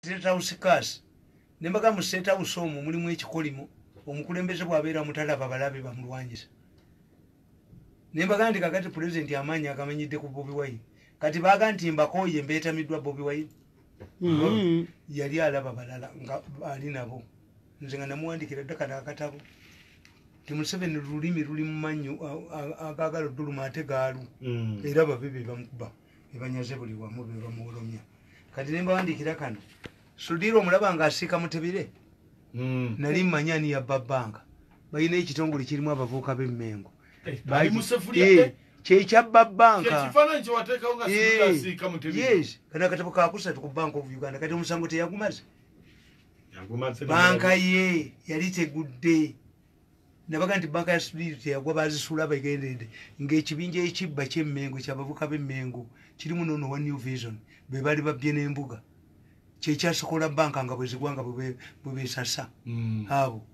State House kasi nembaga mu State House omwo mulimu ekikolimo omukulembeze bwabeera mutalaba balabe bamulwanyisa nembaga ndi kakati president amaanyi agamanyidde ku Bobi Wine kati baga nti mbakoye mbeetamiddwa Bobi Wine yali alaba balala nga ali nabo nze nga namuwandikira ddakala akatabo ti Museveni lulimi luli mu mannyo agagala odduluma ate gaalu era babibe bamukuba ebanyaze buli wamu be bamuwolomya kati nembawandikira kano Sudiro omulaba nga asiika Mutebire nali mmanya ani yabba bbanga balina ekitongole kirimu abavubuka b'emmengo kyekyabba bbanka kana akatabo kakusatu ku Bank of Uganda kati omusango teyagumaze banka ye yali tegudde nabaga nti banka ya Sudiro teyagwa bazisula bagendedde ng'ekibinja ekibba ky'emmengo ky'abavubuka b'emmengo kirimu nono wa New Vision be bali babbye n'embuga kyekyasokola banka nga bwezigwanga bwebesasa abo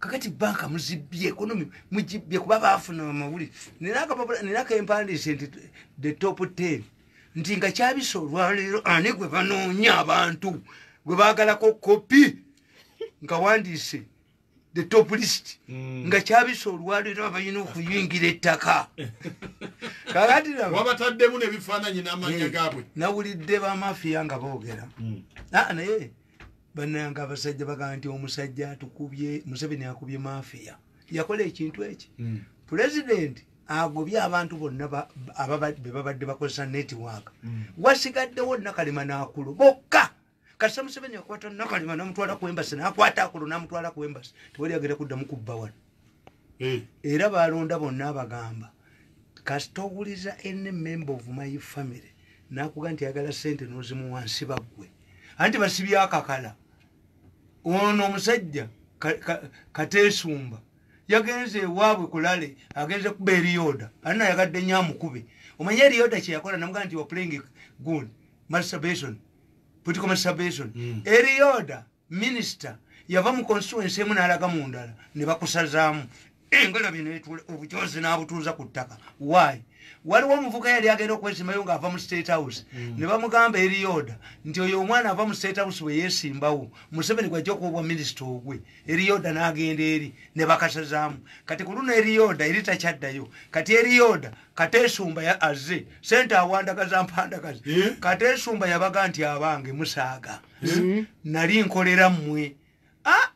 kakati banka muzibye ekonomi mujibye kuba bafuna amawuli ninaka empandise nti the top 10 nti nga kyabisolwa leero ani gwe banoonya abantu gwe baagalako kopi nga wandise the top list nga kyabisolwa leero abayina okuyingira ettaka kakati wabataddemu n'ebifaananyi n'amannya gaabwe nawulidde bamafiya nga boogera naye bananga abasajja bagaa nti omusajja atukubye Museveni akubye mafiya yakola ekintu eki pulezidenti agobye abantu bonna be babadde bakozesa netiwaaka wasigaddewo Nakalema n'Akulu bokka kasa Museveni akwata Nakalema n'amutwala ku embasi n'akwata Akulu n'amutwala ku embasi tewali agenda kuddamu kubba wano era balonda bonna abagamba kasita owuliza ene member of my family nakuga nti yagala sente n'ozimu wansi baggwe anti basibye akakala ono omusajja Kateesumba yagenze ewaabwe kulale agenze kuba Erioda alina yagadde nyamukube omanye Erioda kyeyakola namuga nti wa playing good masturbation political masturbation Erioda minister yava mu constituency emu n'alaga mu ndala ne bakusazaamu engala bino obujozi n'abutuuza ku ttaka why waliwo omuvuka yali agenda okwesimayo ng'ava mu State House ne bamugamba Erioda nti oyo omwana ava mu State House bwe yeesimbawo Museveni gwajja okuwabwa minisita ogwe Erioda n'agenda eri ne bakasazaamu kati ku luno Erioda eri takyaddayo kati Erioda Kateesumba ya azze sente awandagaza mpandagaza Kateesumba yabaga nti abange musaaga nali nkolera mmwe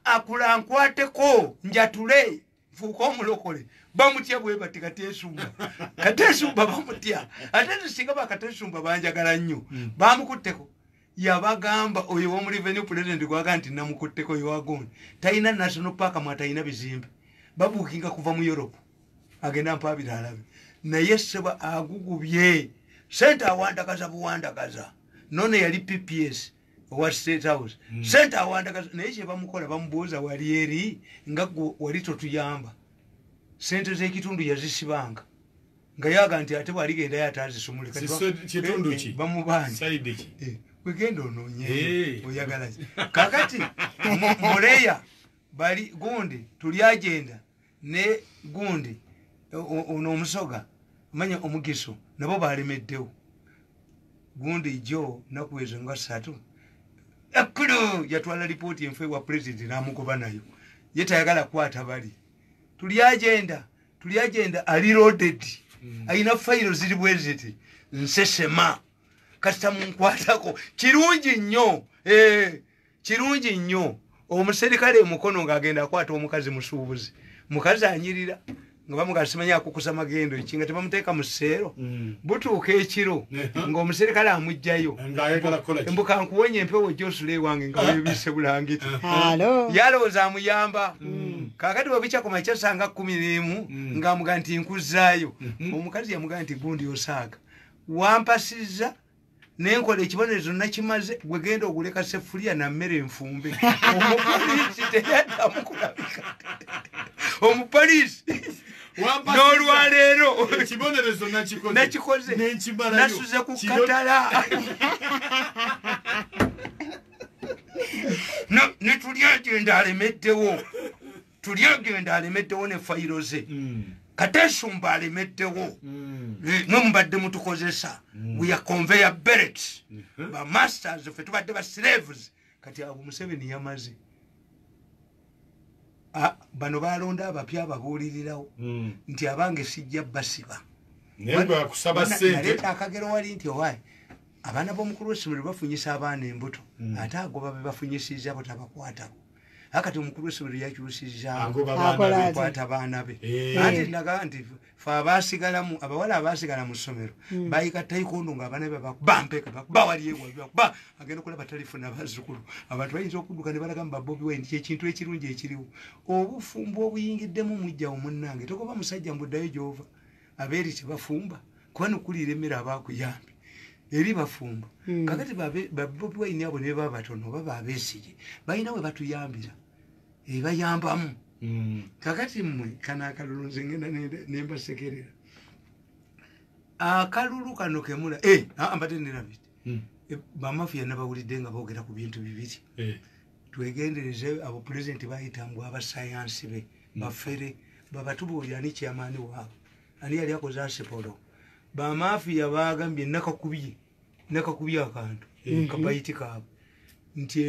akula nkwateko njatule fuuka omulokole bamutya bwe bati Kateesumba bamutya ate singa bakateesumba banjagala nnyo bamukutteko yabagamba oyo w'omu revenue president gwaga nti namukutteko yowagondi talina national park mwatayina bizimbe babuukinga kuva mu Europe agenda mpaabira alabe naye seba agugubye sente awandagaza buwandagaza none yali PPS owa State House sente awandagaza naye kye bamukola bamubuuza wali eri nga wali totuyamba sente z'ekitundu yazisibanga nga yaga nti ate bwaligenda yatazisumule bamubanja wegenda onoonye oyagala kakati muleya bali gundi tuli agenda ne gundi ono omusoga manya omugiso nabo balemeddewo gundi jo nakuwezo nga 3 Akulu yatwala ripoti enfe wa president n'amugoba nayo yetayagala kwata bali tuli agenda ali loaded ayina file ziri bweziti nsesema kasita munkwatako kirungi nnyo omuserikale mukono ng'agenda akwata omukazi musuubuzi mukazi anyirira nga bamugasimanya akukusa magendo ekinga tebamuteeka mu sseero butuuka ekiro ng'omuserikale amugjayo embuka nkuwonya empewo gyosule wange nga webise bulangiti yalowooza amuyamba kakati bwebikya ku makya sanga 11 ng'amuga nti nkuzaayo omukazi yamuga nti gundi osaaga wampasizza nenkola ekibonerezo nakimaze gwe genda oguleka sefuliya na mmere enfumbe omupoliisi teyaddamu kulabika omupoliisi n'olwaleero ekibonerezo nakikoze nasuze ku katala netulyagenda alemeddewo ne fayiro ze Kateesumba alemeddewo mwe mubadde mutukozesa we are conveyor belts ba masters ffe tubadde ba slaves kati abo Museveni yamaze bano balonda abapya ababuulirirawo nti abange sijja basiba naleeta akagero wali nti owaayi abaana b'omukulu w'essomero bafunyisa abaana embuto ate agoba be bafunyisiza abo tabakwatako akati omukulu w'essomero yakyusizaakwata abaana be anti naga nti fe abaasigalamu abawala abaasigala mu ssomero bayika taikondo ng'abaana be bampeka bawaliyewa agenda okulaba talifuna bazzukulu abantu bayinza okudduka ne balagamba Bobi Wine kyekintu ekirungi ekiriwo obufumbo obuyingiddemu mujjawo munnange togoba musajja mbuddayo gy'ova abeeri tebafumba kuba nokulira emmere abaakuyambi eri bafumba kakati Bobi Wine abo ne baba batono baba abeesige balina we batuyambira ebayambamu kakati mmwe kana akalulu nze ngenda nembasekerera akalulu kano kemula mbadde nerabiti bamafiya nabawulidde nga boogera ku bintu bibiri twegendereze abo pulezidenti bayitambu abasayansi be bafere babatubuulira ani kyamaani waabwe ani yali akoze asipolo bamafiya bagambye nakakubye akantu kabayiti kaabwe nti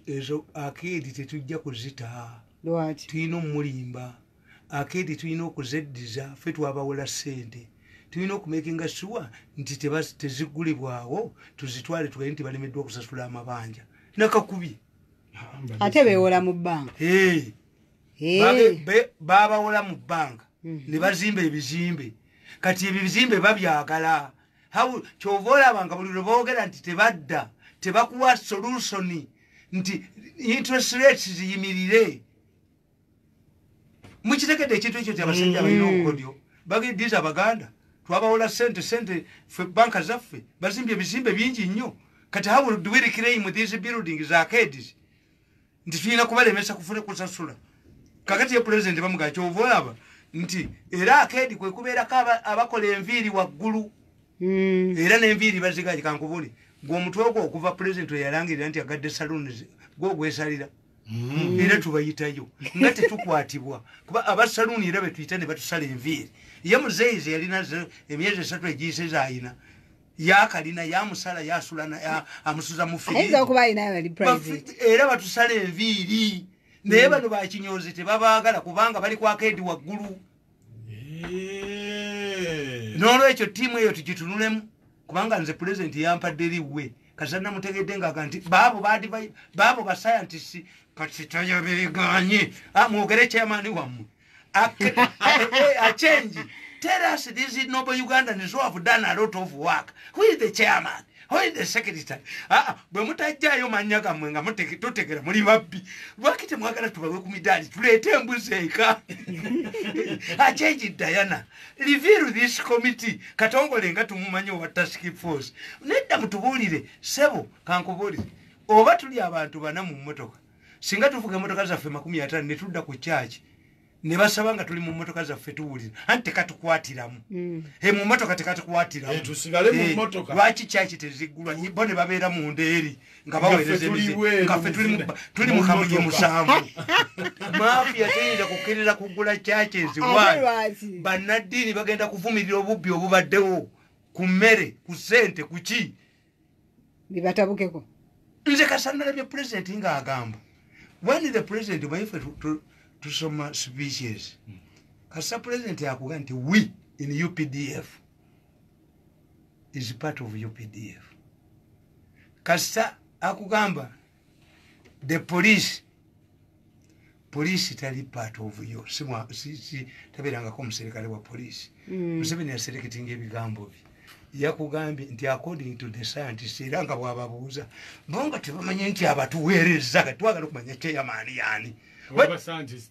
ezo akeedi tetujja kuzita tulina omulimba akeedi tulina okuzeddiza ffe twabawola ssente tulina okumakinga sure nti tezigulibwawo tuzitwale tugende nti balemeddwa okusasula amabanja nakakubye ate beewola mu bbanga babawola mu bbanga ne bazimba ebizimbe kati ebizimbe babyagala kyova olabanga buli lwe boogera nti tebadda tebakuwa solutioni nti interest rates ziyimirire mukitegedde ekintu ekyo ti abasajja balina obukodyo bagiddiza abaganda twabawola sente fe banka zaffe bazimbye ebizimbe bingi nnyo kati how do we reclaim these buildings arcades nti tulina kubalemesa kufuna kusasula kakati ye pulezidenti bamugaa kyova olaba nti era akeedi kwe kubeerako abakola enviiri waggulu era n'enviiri bazigaji kankubuli gw'omutwe ogwo okuva pulezidenti eyalangirira nti agadde saluuni gwogwesalira era tubayitayo nga tetukwatibwa kuba abasaluuni era betuyita ne batusala enviiri ye muzeyizi yalina emyezi 3 egiyise zaayina yakalina yamusala yasulana amusuza mu era batusala enviiri naye bano bakinyozi tebabaagala kubanga bali ku akeedi waggulu n'olwekyo ttiimu eyo tugitunulemu kubanga nze pulezidenti yampadde eriwe kasana mutegedde nga nti baabo basayantisi kati tayabeeganye mwogere kyamaani wammwe achenji tell us these noble Ugandans who have done a lot of work. Who is the chairman? Who is the secretary? Bwe mutajjayo mannya gammwe nga tutegera muli babbi lwaki temwagala tubawe ku midaali tuleete embuzi eka achenji Diana reveal this committee katongole nga tumumanyi owa task force nedda mutubuulire sebo kankubuulire oba tuli abantu bana mu mmotoka singa tuvuga emmotoka zaffe 50 ne tudda ku church ne basaba nga tuli mu mmotoka zaffe tuwulira anti tekatukwatiramu mu mmotoka tekatukwatiramu tusigale mu mmotoka lwaki church teziggulwa bo ne babeera mu ndeeri nga baweereza nga ffe tuli mu kamunye musanvu mafia teyinza kukkiriza kuggula churches wani bannaddiini bagenda kuvumirira obubbi obubaddewo ku mmere ku ssente ku ki bibatabukeko nze kasanalabye pulezidenti ng'agamba when the president waife tusoma speeches kasa president yakuga nti we in UPDF is part of UPDF kasa akugamba the police tali part of you si tabiranga ko muserikale wa police Museveni yasereketinga ebigambo bye yakugambye nti according to the scientists iranga bwababuuza bonga tebamanye nti abatuweereza katwagala okumanya kyeyamaani yani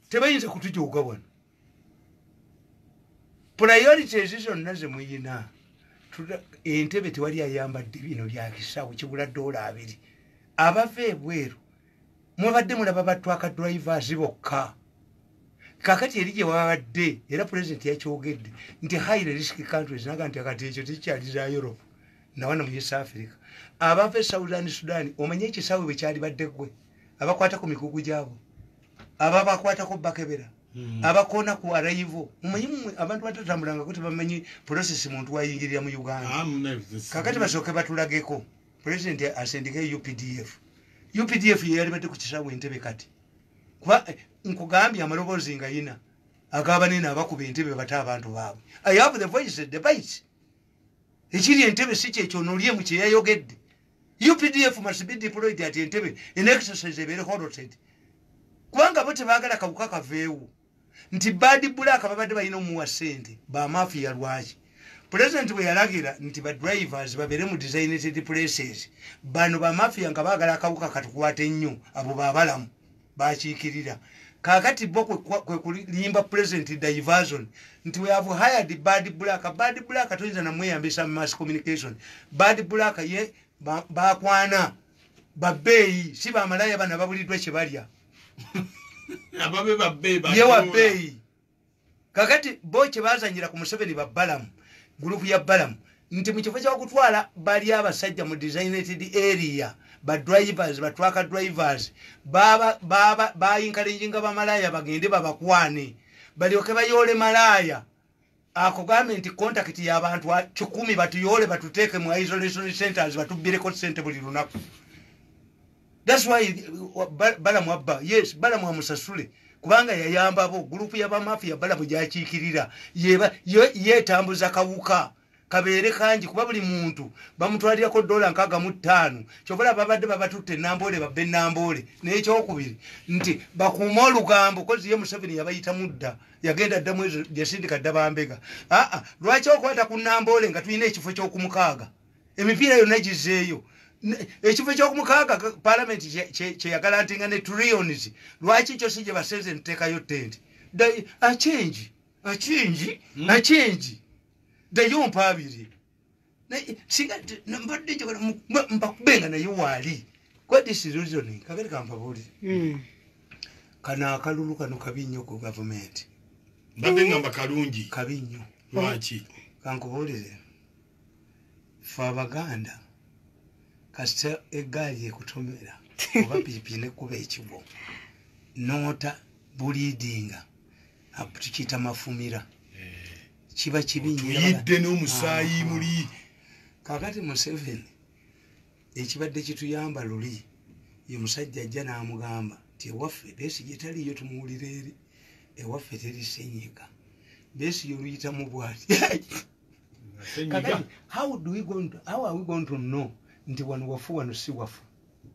tebayinza kutujuuga wano priorities zonna ze muyina entebe tewali ayambadde bino byakisawo kibula $2 abava ebweru mwabadde mulaba batwaka drivers bokka kakati eri gye wabadde era pulezidenti yakyogedde nti high risk countries naga nti akati ekyo tekyali za Europe nawana mu East Africa abava Southern Sudan omanye ekisawe bwe kyali badde gwe abakwata ku mikugu gyabo ababakwata ko bakebera abakona ku arrival omanyi abantu batatambulanga kuti bamanyi process muntu wayingirira mu Uganda kakati basooke batulageko president asindike UPDF yali bade ku kisawo Entebbe kati kuba nkugambye amaloboozi nga yina agaba nina abakuba Entebbe bata abantu baabwe. I have the voice of the debate. Ekiri Entebbe si kyekyo nolye mu kye yayogedde. UPDF must be deployed at Entebbe in exercise very horrible. Kubanga bote baagala kawuka kaveewo nti badi bulaka babadde balina omuwa ssente ba mafia lwaki. President bwe yalagira nti ba drivers babere mu designated places bano ba mafia nga baagala akawuka katukwate nnyo abo babalamu bakiikirira. Kakati bo kwe kulimba president diversion nti we have hired bad black toyinza namweyambisa mass communication bad black ye bakwana babeeyi si bamalaya bana babuliddwa kye balya ababe babbeeyi ye wabeeyi. Kakati bo kye bazanyira ku Museveni babbalamu gurupu ya bbalamu nti mu kifo ky'okutwala bali abasajja mu designated area ba drivers ba truck drivers ba encouraging bamalaya bagende babakwane balyoke bayole malaya. Ako government contact ya abantu 10 batuyole batuteeke mu isolation centers batubireko sente buli lunaku. That's why balamu abba yes balamu amusasule kubanga yayamba abo gurupu ya bamafia balamu gyakikirira yetambuza kawuka kabere kanji kuba buli muntu bamutwalirako $65 kyobola babadde babatutte nambole babbe nambole n'ekyokubiri nti bakuuma olugambo kozi ye Museveni yabayita mudda yagenda dda mwezi yasindika dda bambega lwaki okwata ku nambole nga tulina ekifo ky'okumukaaga emipiira yonna gizeeyo ekifo ky'okumukaaga parliament kyeyagala ntinga ne trillions lwaki kyo si gye basenze nteekayo ttenti achange dayompa abiri singa mbadde njagala mbakubenga naye waali kwa this reason kagere kampabuulire kana akalulu kano kabi nnyo ku government mbadde ngamba kalungi kabi nnyo lwaki kankubuulire fe Abaganda kasita eggaali ekutomera oba pipi nekuba ekibo nota buliidinga tukiyita mafumira kiba yidde n'omusaayi muli. Kakati Museveni ekibadde kituyamba luli ye musajja ajja n'amugamba nti ewaffe Besigye taliyo tumuwulira eri ewaffe teri senyiga Besigye oluyitamu bwati. How are we going to know nti wano wafu wano si wafu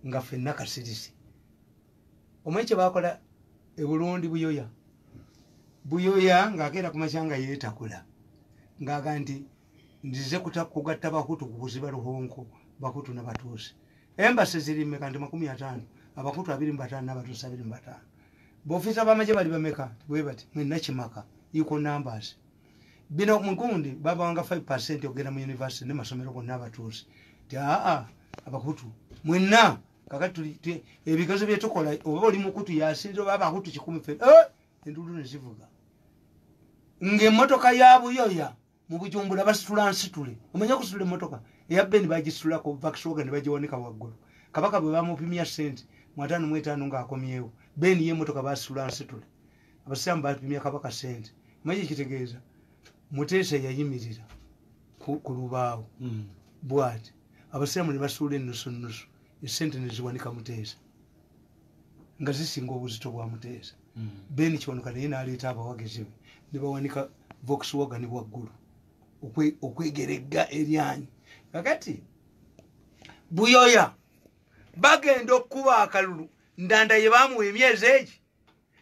nga ffenna kasirisi omanyi kye baakola e Burundi buyoya ng'akeera ku makyanga yeetakula ng'aga nti nzize kugatta Bahutu ku kuziba Luhonko Bahutu n'Abatuusi. Embasi ziri mmeka nti 50 Abahutu 25 n'Abatuusi 25 b'ofiisa b'amagye bali bameka bwe bati mwenna Kimaka equal numbers bino mugundi babawanga 5% ogenda mu university ne masomero gonna Abatuusi ti Abahutu mwenna kakati ebigezo bye tukola oba oli mukutu yasinze oba Abahutu 10 endulu ne zivuga ng'emmotoka ya Buyoya mu Bujumbura basitula nsitule omanya kusitula emmotoka eya Beni bagisitulako Volkswagen ne bagiwanika waggulu Kabaka bwe bamupimya sente mu 55 ng'akomyewo Beni ye emmotoka basitula nsitule abasiramu bapimya Kabaka sente omanya ekitegeeza Muteesa yayimirira ku lubaawo bwati abasiramu ne basitula ennusu esente ne ziwanika Muteesa nga zisinga obuzito bwa Muteesa. Beni kiwanuka naye n'aleeta abawagizi be ne bawanika Volkswagen waggulu okwegeregga eryanyi. Kakati Buyoya bagenda okuba akalulu Ndanda ye baamuwa emyezi egi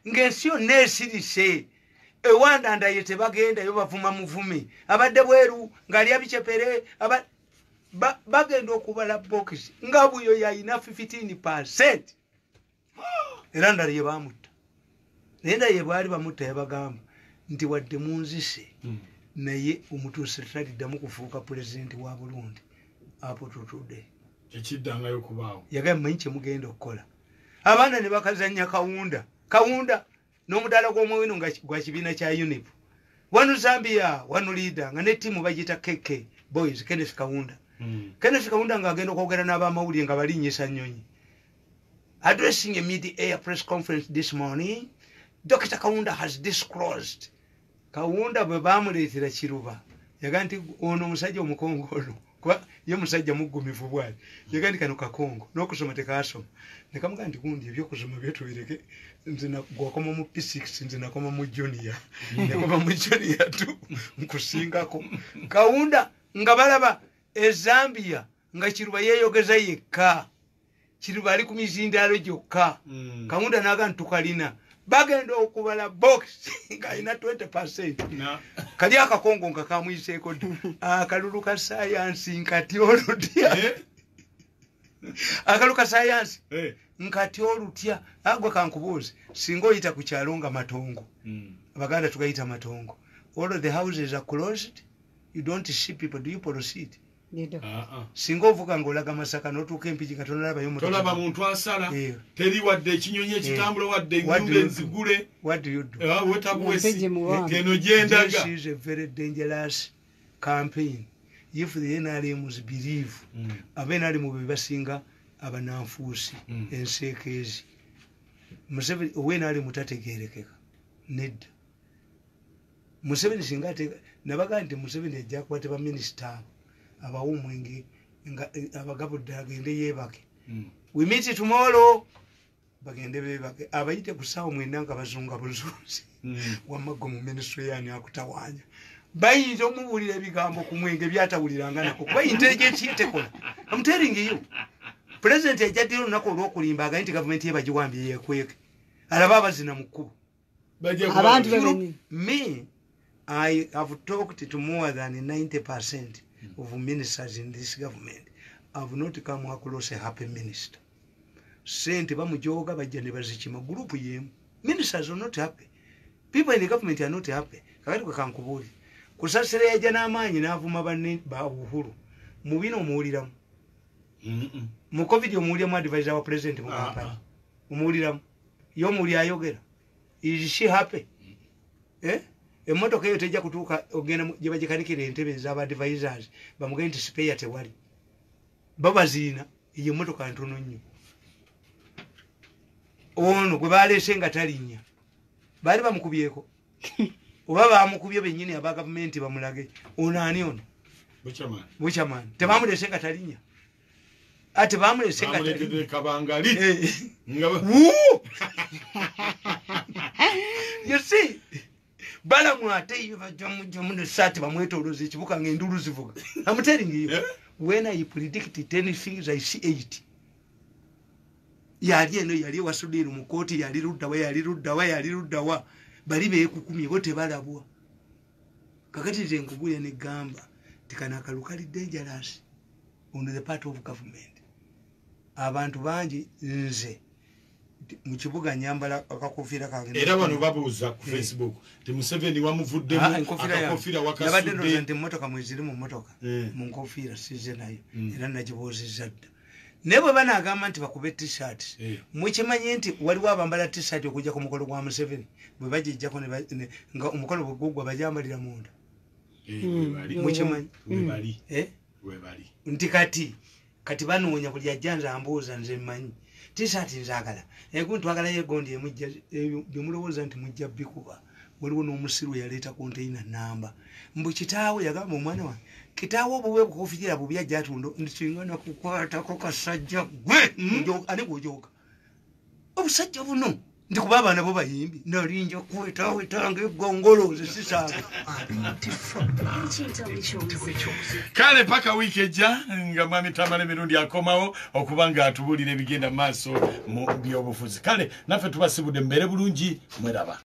ng'ensi yonna esirise ewa Ndanda ye tebagendayo bavuma muvume abadde bweru ng'alya bicepere bagenda okubala bokisi nga Buyoya ayina 15% era Ndanda ye baamutta naye Ndanda ye bwali bamutta yabagamba nti wadde munzise naye omutuusi taliddamu kufuuka pulezidenti wa Burundi apo tutudde ekiddangayo kubaawo yagamba manyi kye mugenda okukola abaana ne bakazanya kawunda n'omudaala gw'omuwino nga gwa kibiina kya UNIP wano Zambia wano leader nga ne ttiimu bagiyita KK Boys Kenneth Kawunda ng'agenda okwogera n'abamawulire nga balinnyisa nnyonyi. Addressing a mid-air press conference this morning, Dr. Kawunda has disclosed Kawunda bwe baamuleetera Kiruba yaga nti ono omusajja omukongolo kwa ye musajja mugumivu bwali yegandi kano kakongo n'okusoma tekasoma nekamuga nti gundi ebyokusoma byetubireke nze nakoma mu P6 nze nakoma mu junior nakoma mu junior 2 nkusingako Kaunda nga balaba Zambia nga Kiruba yeyogeza yekka Kiruba ali ku mizindalo gyokka Kaunda naga ntukalina bagenda okubala box nga ina 20% kali akakongo nga kamwiseko akalulu ka science nkati olutya akalu ka science nkati olutya agwa kankubuze singo oyita ku kyalonga matongo abaganda tugayita matongo all of the houses are closed you don't see people do you proceed singo ovuga ngolaga Masaka notuuka empiki katono laba yomuto tolaba muntu asala teri wadde ekinyonyi ekitambula wadde ennyumba enzigule what do you do geno gyendaga this is a very dangerous campaign if the NRMs believe abenalimu bebasinga abananfuusi enseekezi Museveni owenali mutategerekeka nedda Museveni singa nabaga nti Museveni ajja kukwata ba minister abawumwenge nga abagabudde agende yebake we meet tomorrow bagende bebake abayite kusawo mwenda nga bazunga buzuzi wamago mu ministry yani akutawanya bayinza omubulira ebigambo ku mwenge byatawuliranga nako kuba intelligence yetekola I'm telling you president ejadiro nako olw'okulimba aga nti government ye bagiwambye yekweke alaba abazina mu kkubo abantu bebeni me I have talked to more than 90% of ministers in this government. I have not come across a happy minister. Sente bamujoga bajja ne bazikima group yemu. Ministers are not happy. People in the government are not happy. Kakati kwa kankubuli. Kusasira yaja n'amaanyi n'avuma banne ba Uhuru. Mu bino omuwuliramu. Mu COVID omuwuliramu advisor wa president mu campaign. Omuwuliramu. Yo muli ayogera. Is she happy? Emotoka eyo tejja kutuuka ogenda gye bagikanikira entebe z'aba advisors bamuge nti spare tewali babaziina iyo emotoka ntono nnyo ono gwe baleese nga talinnya baali bamukubyeko oba bamukubye bennyini aba gavumenti bamulage ono ani ono buchaman tebamuleese nga talinnya ate bamuleese nga talinnya you see bala mwate yiva jamu sati bamwetoloze ekibuka ng'endulu zivuga I'm telling you when I predict 10 things I see 8 yali eno yali wasudiri mu kooti yali luddawa bali beekukumye bo tebalabwa kakati nze nkugulya ne gamba tikana akalukali dangerous on the part of government abantu bangi nze mu kibuga nyambala akakofiira kange era bano babuuza ku Facebook ti Museveni wamuvuddemu akakofiira wakasudde nti mmotoka mweziri mu mmotoka mu nkofiira size nayo era nagibuuzizza dda naye bwe banaagamba nti bakube t-shirt mukimanye nti waliwo abambala t-shirt okujja ku mukolo gwa Museveni bwe bagijjako nga omukolo bwe guggwa bajambalira munda mukimanyi nti kati banoonya buli ajjanza ambuuza nze mmanyi t-shirt nzaagala ntwagala yegondi emujja byemulowooza nti mujja bikuba waliwo n'omusiru yaleeta container namba mbu kitaawe yagamba omwana wange kitaawe obuwe bukofiira bubi ajja atundo ndisinga nakukwatako kasajja gwe ani gwojoga obusajja buno ndi kuba abaana bo bayimbi nalinja kwetawetanga eggongoloze sisaaga kale paka wiiki ejja nga mwami Tamale emirundi akomawo okuba nga atubuulira ebigenda maaso mu byobufuzi kale naffe tubasibudde mbeere bulungi mweraba